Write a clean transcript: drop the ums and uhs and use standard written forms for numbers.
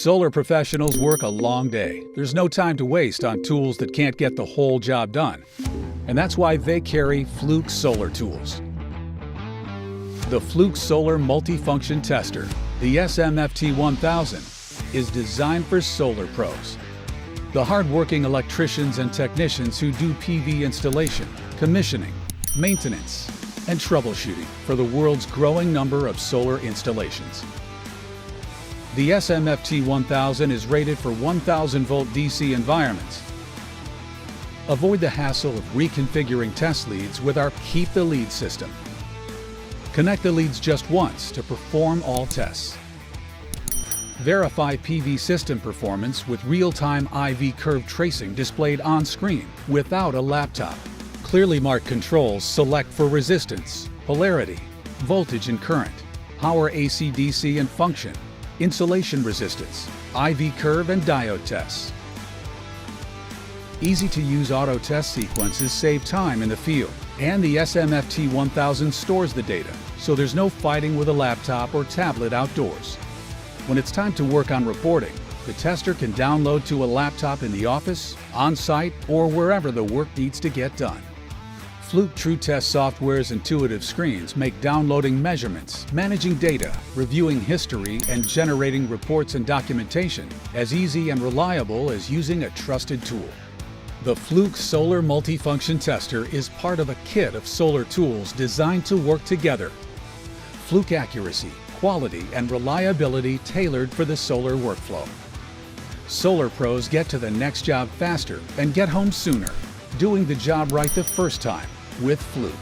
Solar professionals work a long day. There's no time to waste on tools that can't get the whole job done. And that's why they carry Fluke solar tools. The Fluke Solar Multifunction Tester, the SMFT-1000, is designed for solar pros. The hard-working electricians and technicians who do PV installation, commissioning, maintenance, and troubleshooting for the world's growing number of solar installations. The SMFT-1000 is rated for 1,000-volt DC environments. Avoid the hassle of reconfiguring test leads with our Keep the Lead system. Connect the leads just once to perform all tests. Verify PV system performance with real-time IV curve tracing displayed on screen without a laptop. Clearly marked controls select for resistance, polarity, voltage and current, power AC/DC and function, insulation resistance, IV curve and diode tests. Easy-to-use auto test sequences save time in the field, and the SMFT-1000 stores the data, so there's no fighting with a laptop or tablet outdoors. When it's time to work on reporting, the tester can download to a laptop in the office, on-site, or wherever the work needs to get done. Fluke TruTest software's intuitive screens make downloading measurements, managing data, reviewing history, and generating reports and documentation as easy and reliable as using a trusted tool. The Fluke Solar Multifunction Tester is part of a kit of solar tools designed to work together. Fluke accuracy, quality, and reliability tailored for the solar workflow. Solar pros get to the next job faster and get home sooner, doing the job right the first time with Fluke.